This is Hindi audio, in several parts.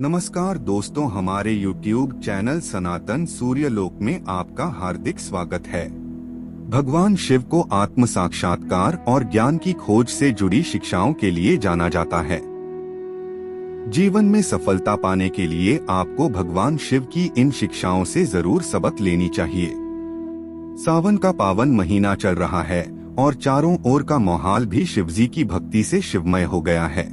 नमस्कार दोस्तों, हमारे YouTube चैनल सनातन सूर्यलोक में आपका हार्दिक स्वागत है। भगवान शिव को आत्म साक्षात्कार और ज्ञान की खोज से जुड़ी शिक्षाओं के लिए जाना जाता है। जीवन में सफलता पाने के लिए आपको भगवान शिव की इन शिक्षाओं से जरूर सबक लेनी चाहिए। सावन का पावन महीना चल रहा है और चारों ओर का माहौल भी शिवजी की भक्ति से शिवमय हो गया है।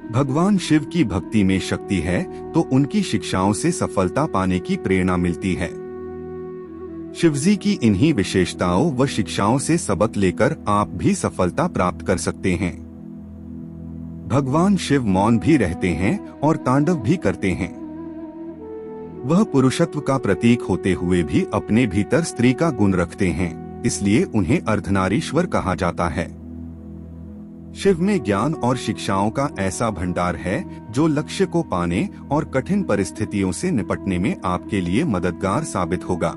भगवान शिव की भक्ति में शक्ति है तो उनकी शिक्षाओं से सफलता पाने की प्रेरणा मिलती है। शिवजी की इन्हीं विशेषताओं व शिक्षाओं से सबक लेकर आप भी सफलता प्राप्त कर सकते हैं। भगवान शिव मौन भी रहते हैं और तांडव भी करते हैं। वह पुरुषत्व का प्रतीक होते हुए भी अपने भीतर स्त्री का गुण रखते हैं, इसलिए उन्हें अर्धनारीश्वर कहा जाता है। शिव में ज्ञान और शिक्षाओं का ऐसा भंडार है जो लक्ष्य को पाने और कठिन परिस्थितियों से निपटने में आपके लिए मददगार साबित होगा।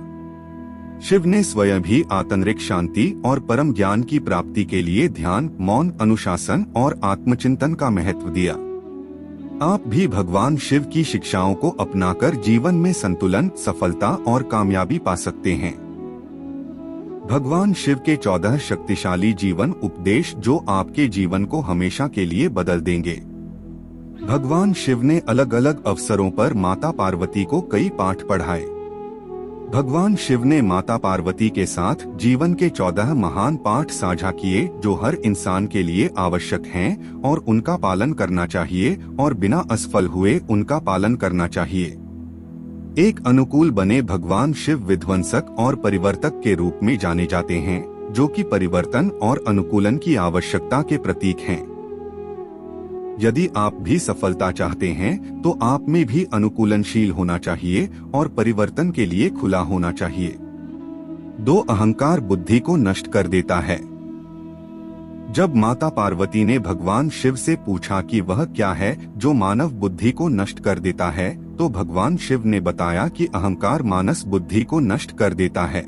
शिव ने स्वयं भी आंतरिक शांति और परम ज्ञान की प्राप्ति के लिए ध्यान, मौन, अनुशासन और आत्मचिंतन का महत्व दिया। आप भी भगवान शिव की शिक्षाओं को अपनाकर जीवन में संतुलन, सफलता और कामयाबी पा सकते हैं। भगवान शिव के 14 शक्तिशाली जीवन उपदेश जो आपके जीवन को हमेशा के लिए बदल देंगे। भगवान शिव ने अलग अलग अवसरों पर माता पार्वती को कई पाठ पढ़ाए। भगवान शिव ने माता पार्वती के साथ जीवन के 14 महान पाठ साझा किए जो हर इंसान के लिए आवश्यक हैं और उनका पालन करना चाहिए और बिना असफल हुए उनका पालन करना चाहिए। एक अनुकूल बने भगवान शिव विध्वंसक और परिवर्तक के रूप में जाने जाते हैं, जो कि परिवर्तन और अनुकूलन की आवश्यकता के प्रतीक हैं। यदि आप भी सफलता चाहते हैं तो आप में भी अनुकूलनशील होना चाहिए और परिवर्तन के लिए खुला होना चाहिए। 2 अहंकार बुद्धि को नष्ट कर देता है। जब माता पार्वती ने भगवान शिव से पूछा कि वह क्या है जो मानव बुद्धि को नष्ट कर देता है, तो भगवान शिव ने बताया कि अहंकार मानस बुद्धि को नष्ट कर देता है।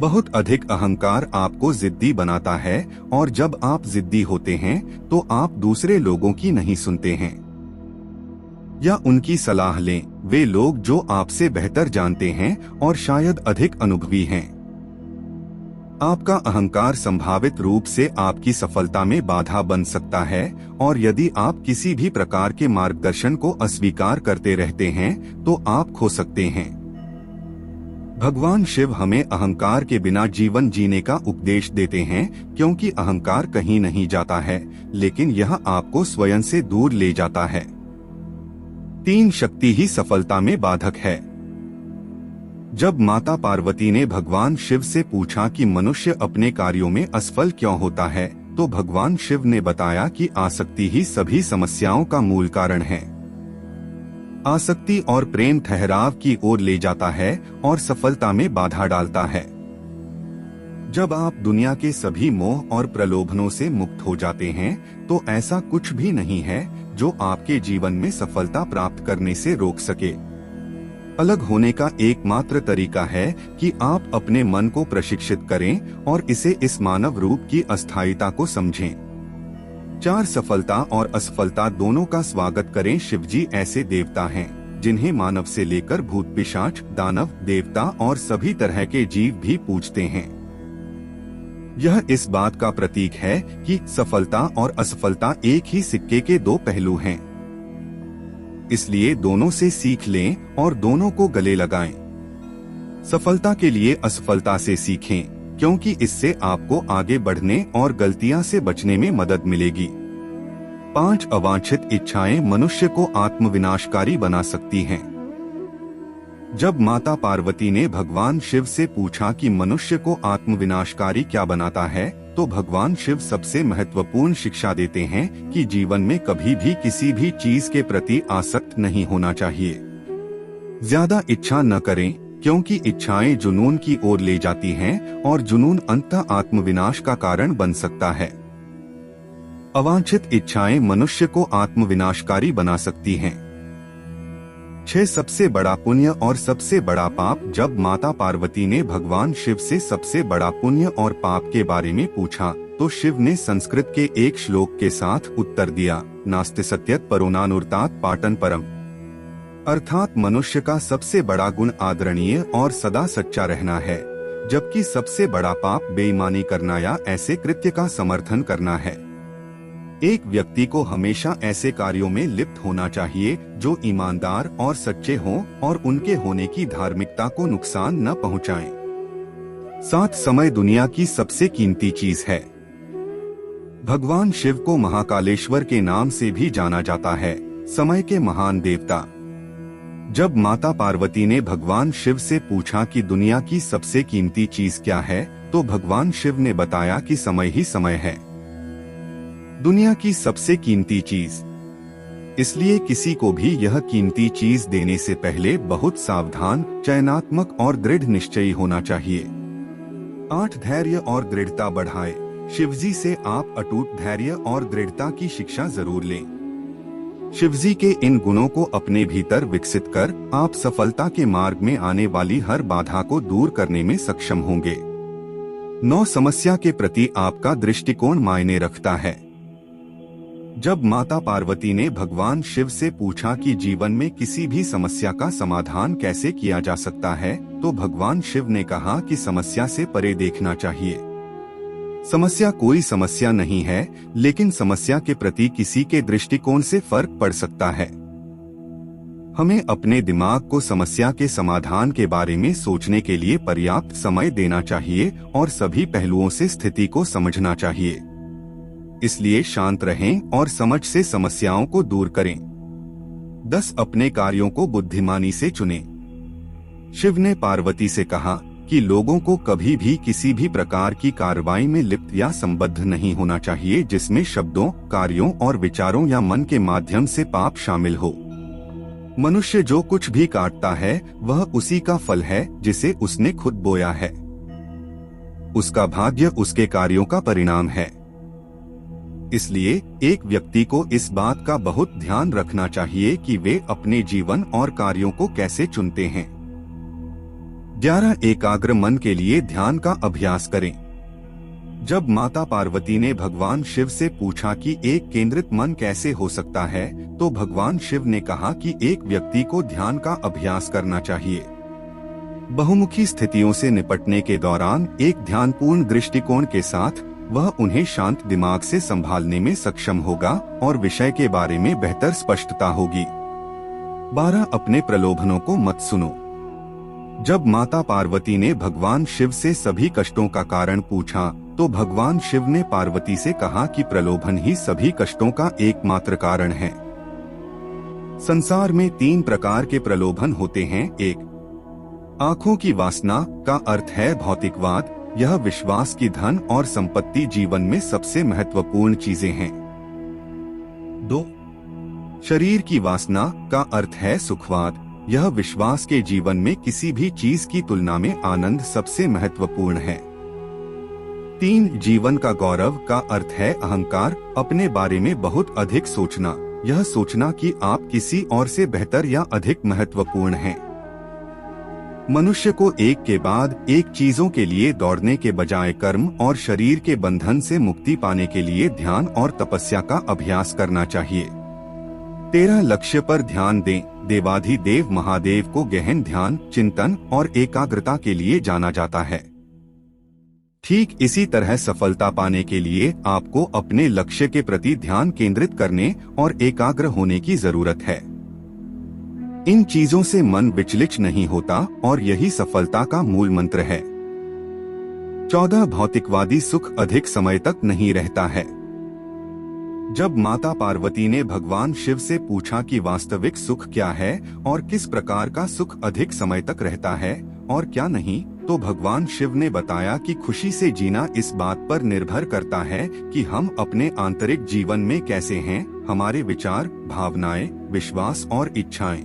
बहुत अधिक अहंकार आपको जिद्दी बनाता है और जब आप जिद्दी होते हैं तो आप दूसरे लोगों की नहीं सुनते हैं या उनकी सलाह लें। वे लोग जो आपसे बेहतर जानते हैं और शायद अधिक अनुभवी हैं। आपका अहंकार संभावित रूप से आपकी सफलता में बाधा बन सकता है और यदि आप किसी भी प्रकार के मार्गदर्शन को अस्वीकार करते रहते हैं तो आप खो सकते हैं। भगवान शिव हमें अहंकार के बिना जीवन जीने का उपदेश देते हैं, क्योंकि अहंकार कहीं नहीं जाता है, लेकिन यह आपको स्वयं से दूर ले जाता है। 3 शक्ति ही सफलता में बाधक है। जब माता पार्वती ने भगवान शिव से पूछा कि मनुष्य अपने कार्यों में असफल क्यों होता है, तो भगवान शिव ने बताया कि आसक्ति ही सभी समस्याओं का मूल कारण है। आसक्ति और प्रेम ठहराव की ओर ले जाता है और सफलता में बाधा डालता है। जब आप दुनिया के सभी मोह और प्रलोभनों से मुक्त हो जाते हैं तो ऐसा कुछ भी नहीं है जो आपके जीवन में सफलता प्राप्त करने से रोक सके। अलग होने का एकमात्र तरीका है कि आप अपने मन को प्रशिक्षित करें और इसे इस मानव रूप की अस्थायीता को समझें। 4 सफलता और असफलता दोनों का स्वागत करें। शिवजी ऐसे देवता हैं जिन्हें मानव से लेकर भूत, पिशाच, दानव, देवता और सभी तरह के जीव भी पूजते हैं। यह इस बात का प्रतीक है कि सफलता और असफलता एक ही सिक्के के 2 पहलू हैं। इसलिए दोनों से सीख लें और दोनों को गले लगाएं। सफलता के लिए असफलता से सीखें, क्योंकि इससे आपको आगे बढ़ने और गलतियां से बचने में मदद मिलेगी। 5 अवांछित इच्छाएं मनुष्य को आत्मविनाशकारी बना सकती हैं। जब माता पार्वती ने भगवान शिव से पूछा कि मनुष्य को आत्मविनाशकारी क्या बनाता है, तो भगवान शिव सबसे महत्वपूर्ण शिक्षा देते हैं कि जीवन में कभी भी किसी भी चीज के प्रति आसक्त नहीं होना चाहिए। ज्यादा इच्छा न करें, क्योंकि इच्छाएं जुनून की ओर ले जाती हैं और जुनून अंततः आत्मविनाश का कारण बन सकता है। अवांछित इच्छाएं मनुष्य को आत्मविनाशकारी बना सकती हैं। 6 सबसे बड़ा पुण्य और सबसे बड़ा पाप। जब माता पार्वती ने भगवान शिव से सबसे बड़ा पुण्य और पाप के बारे में पूछा, तो शिव ने संस्कृत के एक श्लोक के साथ उत्तर दिया, नास्ति सत्यत परो नानुर्तात पाटन परम। अर्थात मनुष्य का सबसे बड़ा गुण आदरणीय और सदा सच्चा रहना है, जबकि सबसे बड़ा पाप बेईमानी करना या ऐसे कृत्य का समर्थन करना है। एक व्यक्ति को हमेशा ऐसे कार्यों में लिप्त होना चाहिए जो ईमानदार और सच्चे हों और उनके होने की धार्मिकता को नुकसान न पहुंचाएं। 7 समय दुनिया की सबसे कीमती चीज है। भगवान शिव को महाकालेश्वर के नाम से भी जाना जाता है, समय के महान देवता। जब माता पार्वती ने भगवान शिव से पूछा कि दुनिया की सबसे कीमती चीज क्या है, तो भगवान शिव ने बताया कि समय ही समय है, दुनिया की सबसे कीमती चीज। इसलिए किसी को भी यह कीमती चीज देने से पहले बहुत सावधान, चयनात्मक और दृढ़ निश्चयी होना चाहिए। 8 धैर्य और दृढ़ता बढ़ाए। शिवजी से आप अटूट धैर्य और दृढ़ता की शिक्षा जरूर लें। शिवजी के इन गुणों को अपने भीतर विकसित कर आप सफलता के मार्ग में आने वाली हर बाधा को दूर करने में सक्षम होंगे। 9 समस्या के प्रति आपका दृष्टिकोण मायने रखता है। जब माता पार्वती ने भगवान शिव से पूछा कि जीवन में किसी भी समस्या का समाधान कैसे किया जा सकता है, तो भगवान शिव ने कहा कि समस्या से परे देखना चाहिए। समस्या कोई समस्या नहीं है, लेकिन समस्या के प्रति किसी के दृष्टिकोण से फर्क पड़ सकता है। हमें अपने दिमाग को समस्या के समाधान के बारे में सोचने के लिए पर्याप्त समय देना चाहिए और सभी पहलुओं से स्थिति को समझना चाहिए। इसलिए शांत रहें और समझ से समस्याओं को दूर करें। 10 अपने कार्यों को बुद्धिमानी से चुनें। शिव ने पार्वती से कहा कि लोगों को कभी भी किसी भी प्रकार की कार्रवाई में लिप्त या संबद्ध नहीं होना चाहिए जिसमें शब्दों, कार्यों और विचारों या मन के माध्यम से पाप शामिल हो। मनुष्य जो कुछ भी काटता है वह उसी का फल है जिसे उसने खुद बोया है। उसका भाग्य उसके कार्यों का परिणाम है। इसलिए एक व्यक्ति को इस बात का बहुत ध्यान रखना चाहिए कि वे अपने जीवन और कार्यों को कैसे चुनते हैं। 11 एकाग्र मन के लिए ध्यान का अभ्यास करें। जब माता पार्वती ने भगवान शिव से पूछा कि एक केंद्रित मन कैसे हो सकता है, तो भगवान शिव ने कहा कि एक व्यक्ति को ध्यान का अभ्यास करना चाहिए। बहुमुखी स्थितियों से निपटने के दौरान एक ध्यानपूर्ण दृष्टिकोण के साथ वह उन्हें शांत दिमाग से संभालने में सक्षम होगा और विषय के बारे में बेहतर स्पष्टता होगी। 12 अपने प्रलोभनों को मत सुनो। जब माता पार्वती ने भगवान शिव से सभी कष्टों का कारण पूछा, तो भगवान शिव ने पार्वती से कहा कि प्रलोभन ही सभी कष्टों का एकमात्र कारण है। संसार में 3 प्रकार के प्रलोभन होते हैं। 1 आँखों की वासना का अर्थ है भौतिकवाद। यह विश्वास की धन और संपत्ति जीवन में सबसे महत्वपूर्ण चीजें हैं। 2 शरीर की वासना का अर्थ है सुखवाद। यह विश्वास के जीवन में किसी भी चीज की तुलना में आनंद सबसे महत्वपूर्ण है। 3 जीवन का गौरव का अर्थ है अहंकार, अपने बारे में बहुत अधिक सोचना। यह सोचना कि आप किसी और से बेहतर या अधिक महत्वपूर्ण हैं। मनुष्य को एक के बाद एक चीजों के लिए दौड़ने के बजाय कर्म और शरीर के बंधन से मुक्ति पाने के लिए ध्यान और तपस्या का अभ्यास करना चाहिए। 13 लक्ष्य पर ध्यान दें। देवाधिदेव महादेव को गहन ध्यान, चिंतन और एकाग्रता के लिए जाना जाता है। ठीक इसी तरह सफलता पाने के लिए आपको अपने लक्ष्य के प्रति ध्यान केंद्रित करने और एकाग्र होने की जरूरत है। इन चीजों से मन विचलित नहीं होता और यही सफलता का मूल मंत्र है। 14 भौतिकवादी सुख अधिक समय तक नहीं रहता है। जब माता पार्वती ने भगवान शिव से पूछा कि वास्तविक सुख क्या है और किस प्रकार का सुख अधिक समय तक रहता है और क्या नहीं, तो भगवान शिव ने बताया कि खुशी से जीना इस बात पर निर्भर करता है कि हम अपने आंतरिक जीवन में कैसे हैं, हमारे विचार, भावनाएं, विश्वास और इच्छाएं।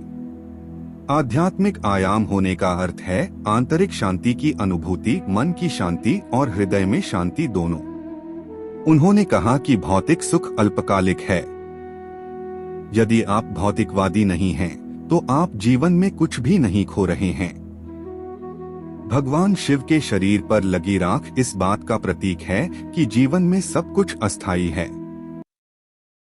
आध्यात्मिक आयाम होने का अर्थ है आंतरिक शांति की अनुभूति, मन की शांति और हृदय में शांति दोनों। उन्होंने कहा कि भौतिक सुख अल्पकालिक है। यदि आप भौतिकवादी नहीं हैं, तो आप जीवन में कुछ भी नहीं खो रहे हैं। भगवान शिव के शरीर पर लगी राख इस बात का प्रतीक है कि जीवन में सब कुछ अस्थायी है।